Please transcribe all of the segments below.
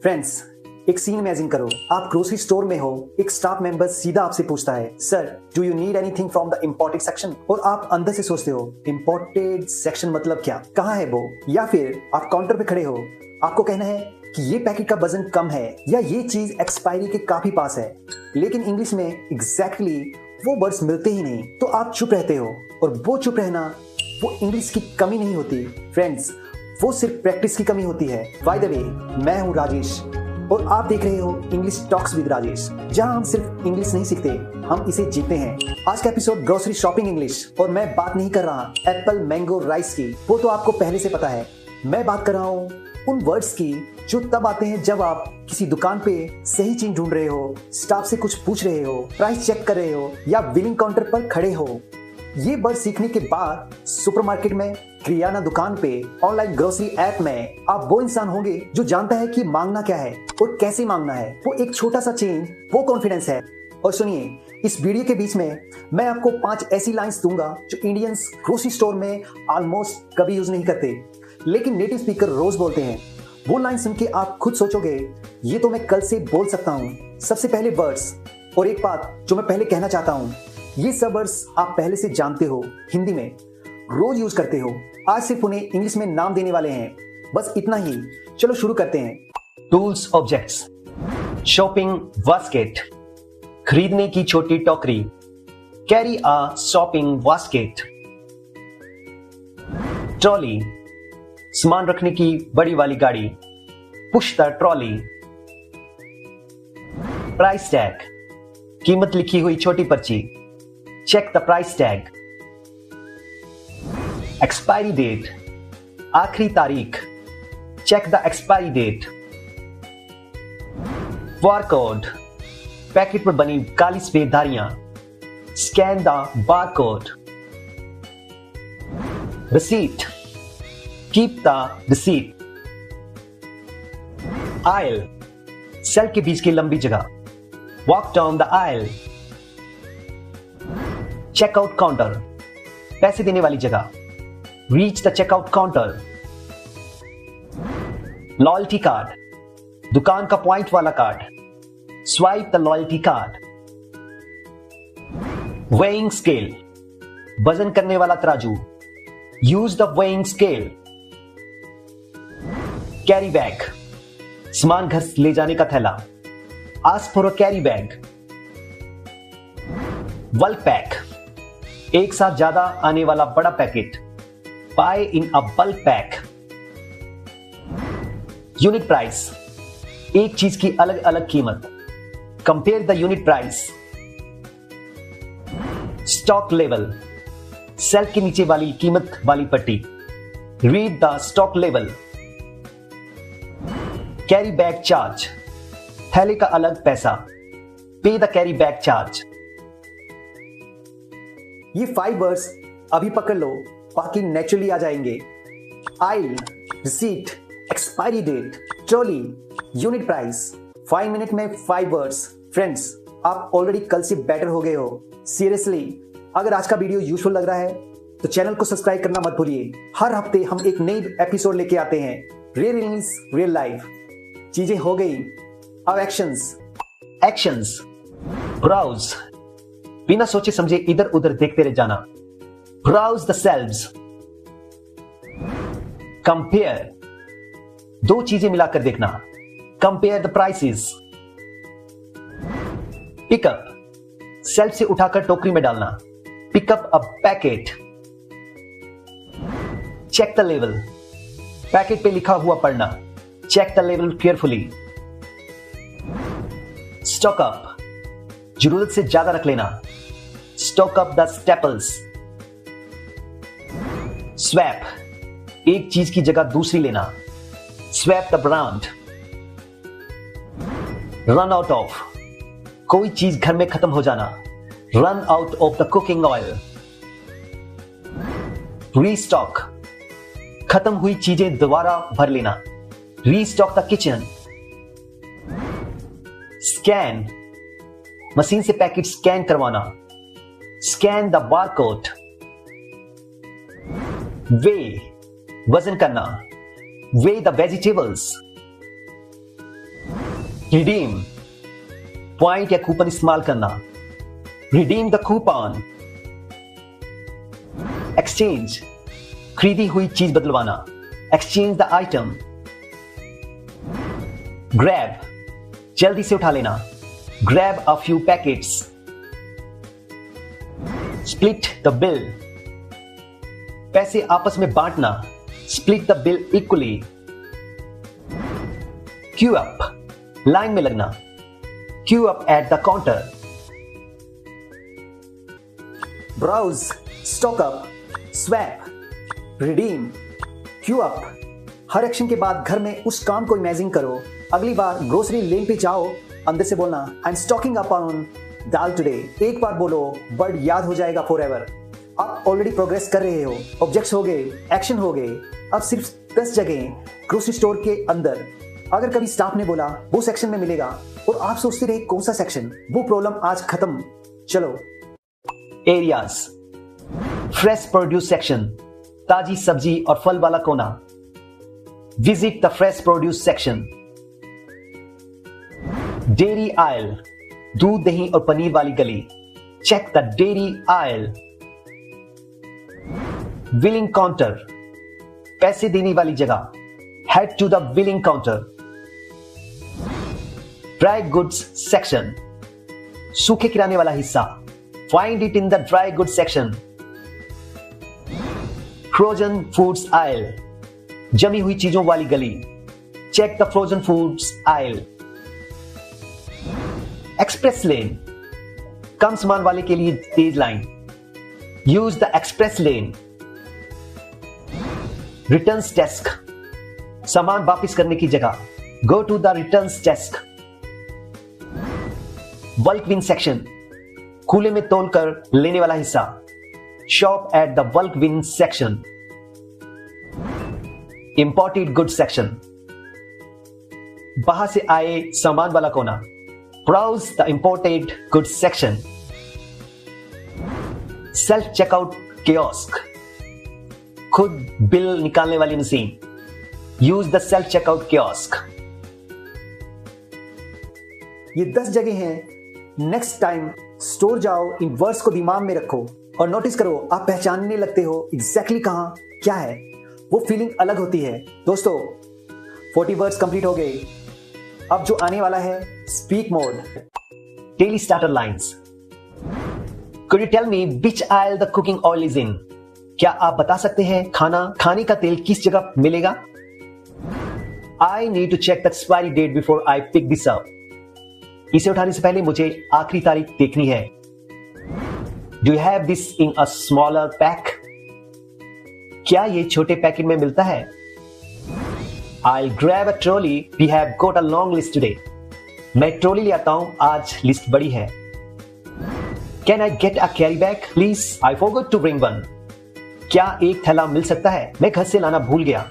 Friends, एक scene imagine करो। आप ग्रोसरी स्टोर में हो, एक स्टाफ मेंबर सीधा आपसे पूछता है, sir do you need anything from the imported section. और आप अंदर से सोचते हो, इम्पोर्टेड सेक्शन मतलब क्या, कहाँ है वो। या फिर आप काउंटर पे खड़े हो, आपको कहना है कि ये पैकेट का वजन कम है या ये चीज एक्सपायरी के काफी पास है, लेकिन इंग्लिश में एग्जैक्टली वो वर्ड्स मिलते ही नहीं, तो आप चुप रहते हो। और वो चुप रहना वो इंग्लिश की कमी नहीं होती फ्रेंड्स, वो सिर्फ प्रैक्टिस की कमी होती है। बाय द वे, मैं हूं राजेश और आप देख रहे हो इंग्लिश टॉक्स विद राजेश, जहां हम सिर्फ इंग्लिश नहीं सीखते, हम इसे जीते हैं। आज का एपिसोड ग्रोसरी शॉपिंग इंग्लिश, और मैं बात नहीं कर रहा एप्पल मैंगो राइस की, वो तो आपको पहले से पता है। मैं बात कर रहा हूँ उन वर्ड्स की जो तब आते हैं जब आप किसी दुकान पे सही चीज ढूंढ रहे हो, स्टाफ से कुछ पूछ रहे हो, प्राइस चेक कर रहे हो या बिलिंग काउंटर पर खड़े हो। ये वर्ड सीखने के बाद सुपरमार्केट में, किराना दुकान पे, ऑनलाइन ग्रोसरी ऐप में आप वो इंसान होंगे जो जानता है कि मांगना क्या है और कैसे मांगना है। वो एक छोटा सा चेंज, वो कॉन्फिडेंस है। और सुनिए, इस वीडियो के बीच में मैं आपको 5 ऐसी लाइंस दूंगा जो इंडियंस ग्रोसरी स्टोर में ऑलमोस्ट कभी यूज नहीं करते, लेकिन नेटिव स्पीकर रोज बोलते हैं। वो लाइन सुन के आप खुद सोचोगे, ये तो मैं कल से बोल सकता हूँ। सबसे पहले वर्ड्स, और एक बात जो मैं पहले कहना चाहता हूँ, ये सब वर्ड्स आप पहले से जानते हो, हिंदी में रोज यूज करते हो। आज सिर्फ उन्हें इंग्लिश में नाम देने वाले हैं, बस इतना ही। चलो शुरू करते हैं। टूल्स ऑब्जेक्ट्स, शॉपिंग बास्केट, खरीदने की छोटी टोकरी, carry a shopping basket, trolley, सामान रखने की बड़ी वाली गाड़ी, push the trolley, price tag, कीमत लिखी हुई छोटी पर्ची, check the price tag, expiry date, आखिरी तारीख, check the expiry date, barcode, packet पर बनी काली सफेद धारियां, scan the barcode, receipt, keep the receipt, aisle, shelf के बीच की लंबी जगह, walk down the aisle, checkout counter, पैसे देने वाली जगह, reach the checkout counter, loyalty card, दुकान का पॉइंट वाला card, swipe the loyalty card, weighing scale, वजन करने वाला तराजू, use the weighing scale, carry bag, सामान घर ले जाने का थैला, ask for a carry bag, bulk pack, एक साथ ज्यादा आने वाला बड़ा packet, buy in a bulk pack, unit price, एक चीज की अलग अलग कीमत, compare the unit price, stock level, shelf के नीचे वाली कीमत वाली पट्टी, read the stock level, carry bag charge, थैले का अलग पैसा, पे द कैरी बैग चार्ज। ये 5 वर्ड्स अभी पकड़ लो, बाकी नेचुरली आ जाएंगे। Aisle, receipt, expiry date, trolley, unit price. 5 minute में 5 वर्ड्स। फ्रेंड्स, आप ऑलरेडी कल से बेटर हो गए हो। सीरियसली, अगर आज का वीडियो यूजफुल लग रहा है तो चैनल को सब्सक्राइब करना मत भूलिए। हर हफ्ते हम एक नई एपिसोड लेके आते हैं। Real English, real life. चीजें हो गई, अब एक्शंस। एक्शंस, ब्राउज, बिना सोचे समझे इधर उधर देखते रह जाना, ब्राउज द सेल्व्स, कंपेयर, दो चीजें मिलाकर देखना, compare the prices, pickup, shelf से उठाकर टोकरी में डालना, pickup a packet, check the लेवल, पैकेट पे लिखा हुआ पढ़ना, चेक द लेवल केयरफुली, स्टॉक अप, जरूरत से ज्यादा रख लेना, stock up the staples, swap, एक चीज की जगह दूसरी लेना, swap the brand, run out of, कोई चीज घर में खत्म हो जाना, run out of the cooking oil, restock, खत्म हुई चीजें दोबारा भर लेना, restock the kitchen, scan, machine से पैकेट स्कैन करवाना, स्कैन द बारकोड, वे, वजन करना, way the vegetables, redeem, point या कूपन इस्तेमाल करना। Redeem the coupon. एक्सचेंज, खरीदी हुई चीज बदलवाना। Exchange the item. ग्रैब, जल्दी से उठा लेना। Grab a few packets. Split the bill, पैसे आपस में बांटना। Split the bill equally. Queue up, line में लगना। Queue up at the counter. Browse, stock up, swap, redeem, queue up. हर एक्शन के बाद घर में उस काम को इमेजिन करो। अगली बार ग्रोसरी लेन पे जाओ, अंदर से बोलना I am stocking up on dal today. एक बार बोलो, वर्ड याद हो जाएगा फॉर एवर। आप ऑलरेडी प्रोग्रेस कर रहे हो। ऑब्जेक्ट्स हो गए, एक्शन हो गए। अब सिर्फ 10 जगह ग्रोसरी स्टोर के अंदर। अगर कभी स्टाफ ने बोला वो सेक्शन में मिलेगा और आप सोचते रहे कौन सा सेक्शन, वो प्रॉब्लम आज खत्म। चलो। एरियाज, फ्रेश प्रोड्यूस सेक्शन, ताजी सब्जी और फल वाला कोना। Visit the fresh produce section. Dairy aisle, दूध दही और पनीर वाली गली। Check the dairy aisle. Billing counter, पैसे देने वाली जगह। Head to the billing counter. Dry goods section, सूखे किराने वाला हिस्सा। Find it in the dry goods section. Frozen foods aisle, जमी हुई चीजों वाली गली। Check the frozen foods aisle. Express lane, कम सामान वाले के लिए तेज line. Use the express lane. Returns desk, सामान वापस करने की जगह। Go to the returns desk. Bulk bin section, खुले में तोलकर लेने वाला हिस्सा। Shop at the bulk bin section. Imported good section, बाहर से आए सामान वाला कोना। Browse the imported good section. Self checkout kiosk, खुद बिल निकालने वाली machine. Use the self checkout kiosk. ये 10 जगह हैं। नेक्स्ट टाइम स्टोर जाओ, इन वर्ड्स को दिमाग में रखो और नोटिस करो आप पहचानने लगते हो एग्जैक्टली कहां क्या है। वो फीलिंग अलग होती है। दोस्तों 40 वर्ड्स कंप्लीट हो गए। अब जो आने वाला है speak mode. Daily starter lines. Could you tell me which aisle the cooking oil is in? क्या आप बता सकते हैं खाने का तेल किस जगह मिलेगा? I need to check the expiry date before I pick this up. इसे उठाने से पहले मुझे आखिरी तारीख देखनी है। Do you have this in a smaller pack? क्या ये छोटे पैकेट में मिलता है? I'll grab a trolley. We have got a long list today. मैं ट्रॉली ले आता हूं, आज लिस्ट बड़ी है। Can I get a carry bag, please? I forgot to bring one. क्या एक थैला मिल सकता है? मैं घर से लाना भूल गया।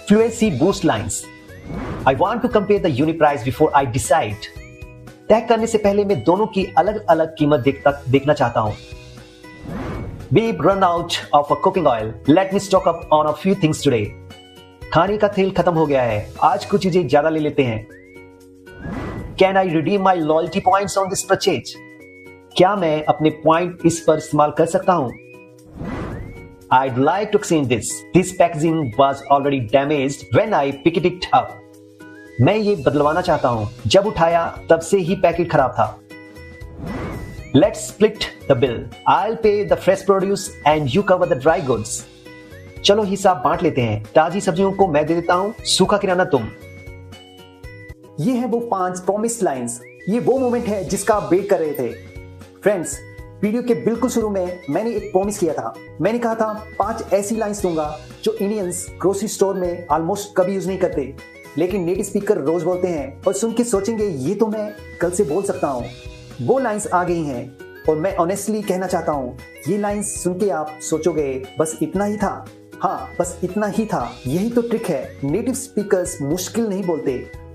Fluency boost lines. I want to compare the unit price before I decide. तय करने से पहले मैं दोनों की अलग अलग कीमत देखना चाहता हूं। We've run out of a cooking oil. Let me stock up on a few things today. खाने का तेल खत्म हो गया है, आज कुछ चीजें ज्यादा ले लेते हैं। Can I redeem my loyalty points on this purchase? क्या मैं अपने पॉइंट इस पर इस्तेमाल कर सकता हूं? I'd like to exchange this. This packaging was already damaged when I picked it up. मैं ये बदलवाना चाहता हूं, जब उठाया तब से ही पैकेट खराब था। Let's split the bill. I'll pay the fresh produce and you cover the dry goods. चलो हिसाब बांट लेते हैं, ताजी सब्जियों को मैं दे देता हूं, सूखा किराना तुम। ये है वो 5 प्रॉमिस लाइंस। ये वो मोमेंट है जिसका आप वेट कर रहे थे। फ्रेंड्स, वीडियो के बिल्कुल शुरू में मैंने एक प्रॉमिस किया था। मैंने कहा था 5 ऐसी लाइंस दूंगा जो इंडियंस ग्रोसरी स्टोर में ऑलमोस्ट कभी यूज नहीं करते, लेकिन नेटिव स्पीकर रोज बोलते हैं और सुन के सोचेंगे ये तो मैं कल से बोल सकता हूँ। वो लाइंस आ गई हैं और मैं ऑनेस्टली कहना चाहता हूँ ये लाइंस सुन के आप सोचोगे बस इतना ही था। हाँ, बस इतना ही था। यही तो ट्रिक है। नेटिव स्पीकर्स मुश्किल नहीं बोलते,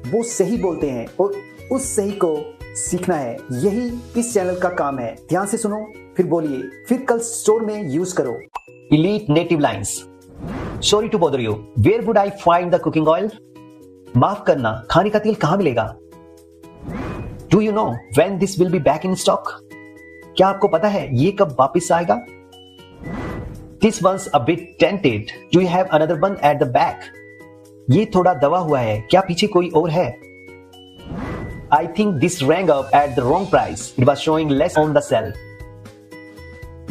वो सही बोलते हैं और उस सही को सीखना है। यही इस चैनल का काम है। ध्यान से सुनो, फिर बोलिए, फिर कल स्टोर में यूज करो। Elite native lines. Sorry to bother you. Where would I find the cooking oil? माफ करना, खाने का तेल कहां मिलेगा? Do you know when this will be back in stock? क्या आपको पता है ये कब वापस आएगा? This one's a bit dented, do you have another one at the back? ये थोड़ा दबा हुआ है, क्या पीछे कोई और है? I think this rang up at the wrong price. It was showing less on the shelf.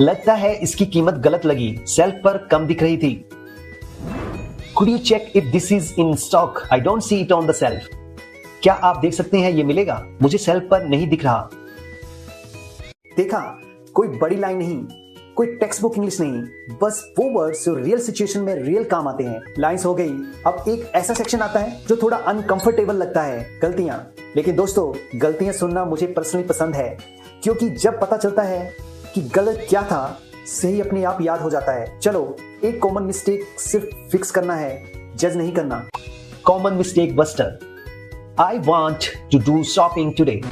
लगता है इसकी कीमत गलत लगी, शेल्फ पर कम दिख रही थी. Could you check if this is in stock? I don't see it on the shelf. क्या आप देख सकते हैं ये मिलेगा? मुझे शेल्फ पर नहीं दिख रहा. देखा, कोई बड़ी लाइन नहीं, कोई टेक्स्ट बुक इंग्लिश नहीं, बस वो वर्ड्स जो रियल सिचुएशन में रियल काम आते हैं. लाइंस हो गई. अब एक ऐसा सेक्शन आता है जो थोड़ा अनकंफर्टेबल लगता है, गलतियां. लेकिन दोस्तों, गलतियां सुनना मुझे पर्सनली पसंद है, क्योंकि जब पता चलता है कि गलत क्या था, सही अपने आप याद हो जाता है. चलो, एक कॉमन मिस्टेक सिर्फ फिक्स करना है, जज नहीं करना. Common mistake buster. I want to do shopping today.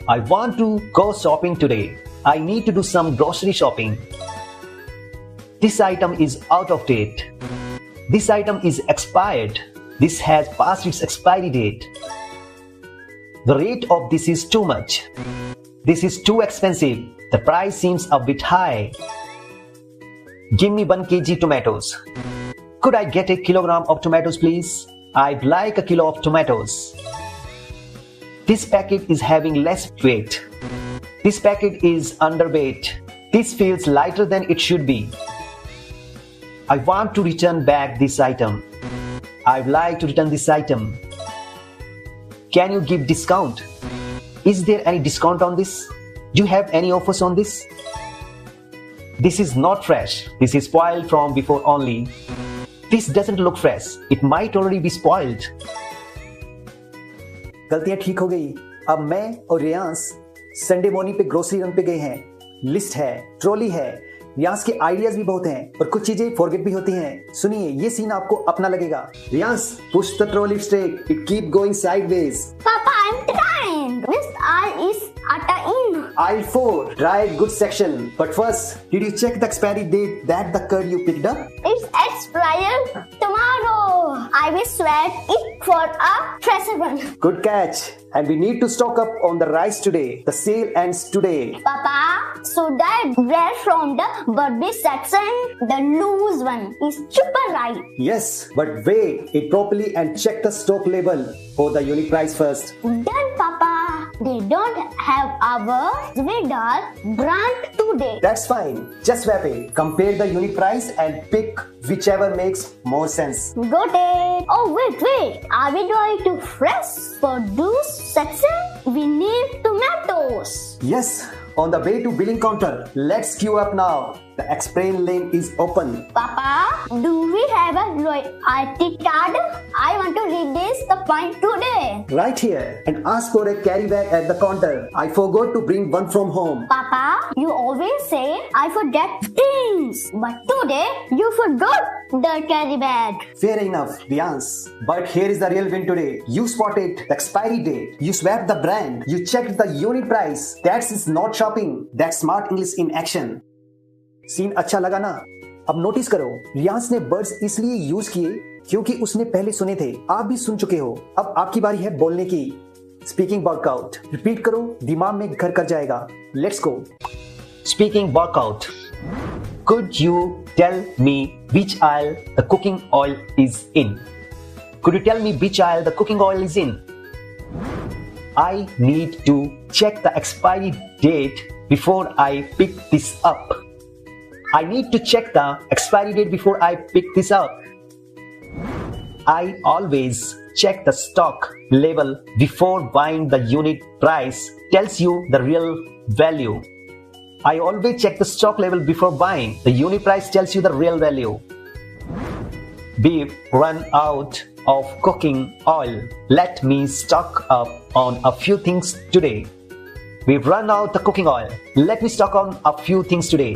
I want to go shopping today. I need to do some grocery shopping. This item is out of date. This item is expired. This has passed its expiry date. The rate of this is too much. This is too expensive. The price seems a bit high. Give me 1 kg tomatoes. Could I get a kilogram of tomatoes, please? I'd like a kilo of tomatoes. This packet is having less weight. This packet is underweight. This feels lighter than it should be. I want to return back this item. I'd like to return this item. Can you give discount? Is there any discount on this? Do you have any offers on this? This is not fresh. This is spoiled from before only. This doesn't look fresh. It might already be spoiled. गलतियां ठीक हो गई. अब मैं और रियांस Sunday morning पे grocery run पे गए हैं. लिस्ट है, ट्रॉली है, रियांस के आइडियाज भी बहुत हैं और कुछ चीजें फॉरगेट भी होती हैं. सुनिए, ये सीन आपको अपना लगेगा. रियांस, push the trolley straight. It keep going sideways. Papa, I'm trying. This aisle is at the end. Aisle 4, dry goods section. But first, did you check the expiry date that the curd you picked up? It's expired tomorrow. I will swap it for a fresher one. Good catch. And we need to stock up on the rice today. The sale ends today. Papa, should I grab from the birthday section? The loose one is cheaper, right? Yes, but weigh it properly and check the stock label for the unit price first. Done, Papa. They don't have our Zvedal brand today. That's fine. Just swap it. Compare the unit price and pick whichever makes more sense. Got it. Oh, wait. Are we going to fresh produce section? We need tomatoes. Yes, on the way to billing counter. Let's queue up now. The explain lane is open. Papa, do we have a loyalty card? I want to read this the point today. Right here and ask for a carry bag at the counter. I forgot to bring one from home. Papa, you always say I forget things, but today you forgot the carry bag. Fair enough, Vyans. But here is the real win today. You spotted the expiry date. You swapped the brand. You checked the unit price. That's not shopping. That's smart English in action. Scene अच्छा लगा ना? अब notice करो, रियांस ने words इसलिए use किए क्योंकि उसने पहले सुने थे. आप भी सुन चुके हो. अब आपकी बारी है बोलने की. Speaking workout. रिपीट करो, दिमाग में घर कर जाएगा. Let's go. Speaking workout. Could you tell me which aisle the cooking oil is in? Could you tell me which aisle the cooking oil is in? I need to check the expiry date before I pick this up. I need to check the expiry date before I pick this up. I always check the stock label before buying. The unit price tells you the real value. I always check the stock label before buying. The unit price tells you the real value. We've run out of cooking oil. Let me stock up on a few things today. We've run out the cooking oil. Let me stock on a few things today.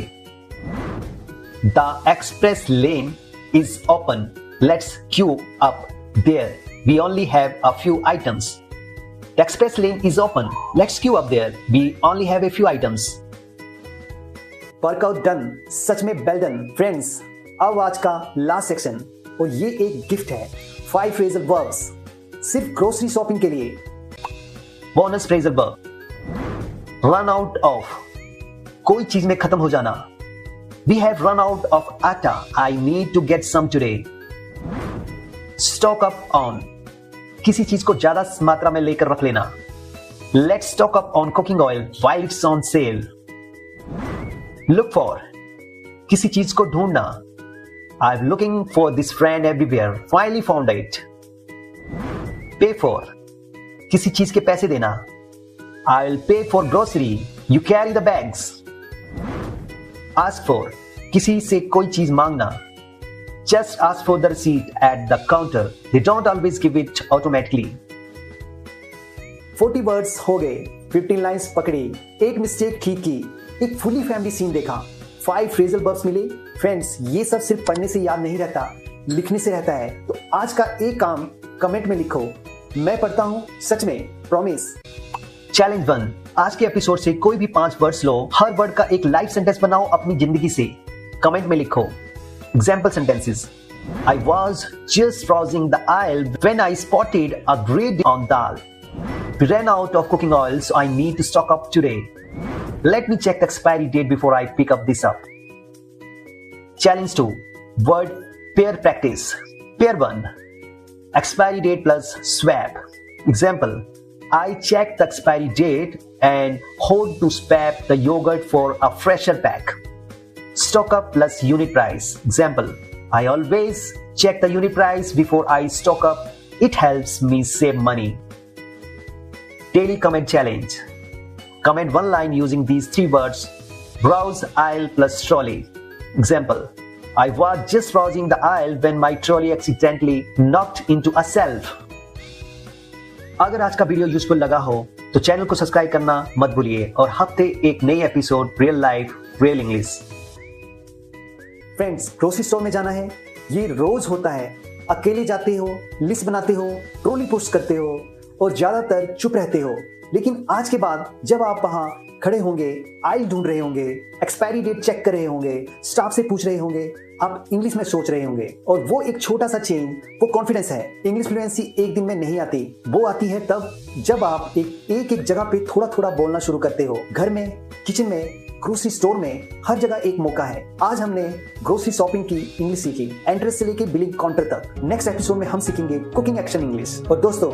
The express lane is open. Let's queue up there. We only have a few items. The express lane is open. Let's queue up there. We only have a few items. Workout done. सच में well done friends. अब आज का last section, और ये एक gift है. 5 phrasal verbs. सिर्फ ग्रोसरी शॉपिंग के लिए। Bonus phrasal verb, run out of, कोई चीज में खत्म हो जाना। We have run out of atta. I need to get some today. Stock up on, किसी चीज को ज्यादा मात्रा में लेकर रख लेना। Let's stock up on cooking oil while it's on sale. Look for, किसी चीज को ढूंढना। I'm looking for this friend everywhere. Finally found it. Pay for, किसी चीज के पैसे देना। I'll pay for grocery. You carry the bags. Ask for, किसी से कोई चीज मांगना। Just ask for the receipt at the counter. They don't always give it automatically. 40 words हो गए, 15 लाइंस पकड़ी, एक मिस्टेक ठीक की, एक फुली फैमिली सीन देखा, 5 फ्रेजल वर्ब्स मिले। फ्रेंड्स, ये सब सिर्फ पढ़ने से याद नहीं रहता, लिखने से रहता है। तो आज का एक काम कमेंट में लिखो, मैं पढ़ता हूं सच में, प्रॉमिस। चैलेंज 1, आज के एपिसोड से कोई भी 5 वर्ड्स लो, हर वर्ड का एक लाइव सेंटेंस बनाओ अपनी जिंदगी से। कमेंट में लिखो। Example sentences, I was just browsing the aisle when I spotted a great deal on dal. We ran out of cooking oil, so I need to stock up today. Let me check the expiry date before I pick up this up. Challenge 2, word pair practice. Pair 1, expiry date plus swap. Example, I checked the expiry date and hope to swap the yogurt for a fresher pack. Stock up plus unit price. Example, I always check the unit price before I stock up. It helps me save money. Daily comment challenge. Comment one line using these 3 words. Browse aisle plus trolley. Example, I was just browsing the aisle when my trolley accidentally knocked into a shelf. अगर आज का video useful लगा हो तो channel को subscribe करना मत भूलिए और हफ्ते एक नई episode real life real English. Friends, grocery store में जाना है, ये रोज होता है। अकेले जाते हो, लिस्ट बनाते हो, ट्रॉली पुश करते हो और ज्यादातर चुप रहते हो। लेकिन आज के बाद जब आप वहां खड़े होंगे, आइल ढूंढ रहे होंगे, एक्सपायरी डेट चेक कर रहे होंगे, स्टाफ से पूछ रहे होंगे, आप इंग्लिश में सोच रहे होंगे। और वो एक छोटा सा चेंज, वो कॉन्फिडेंस है। इंग्लिश फ्लुएंसी एक दिन में नहीं आती, वो आती है तब जब आप एक जगह पे थोड़ा थोड़ा बोलना शुरू करते हो। घर में, किचन में, ग्रोसरी स्टोर में, हर जगह एक मौका है। आज हमने ग्रोसरी शॉपिंग की इंग्लिश सीखी, एंट्रेंस से लेके बिलिंग काउंटर तक। नेक्स्ट एपिसोड में हम सीखेंगे कुकिंग एक्शन इंग्लिश। और दोस्तों,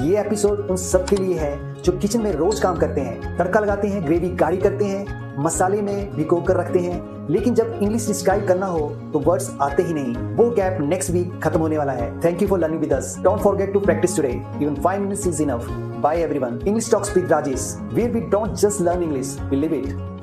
ये एपिसोड उन सब के लिए है जो किचन में रोज काम करते हैं, तड़का लगाते हैं, ग्रेवी गाढ़ी करते हैं, मसाले में भिगो कर रखते हैं, लेकिन जब इंग्लिश डिस्क्राइब करना हो तो वर्ड्स आते ही नहीं। वो गैप नेक्स्ट वीक खत्म होने वाला है। Thank you for learning with us. Don't forget to practise today, even 5 minutes is enough. Bye everyone. English Talks with Rajesh, where we don't just learn English, we live it.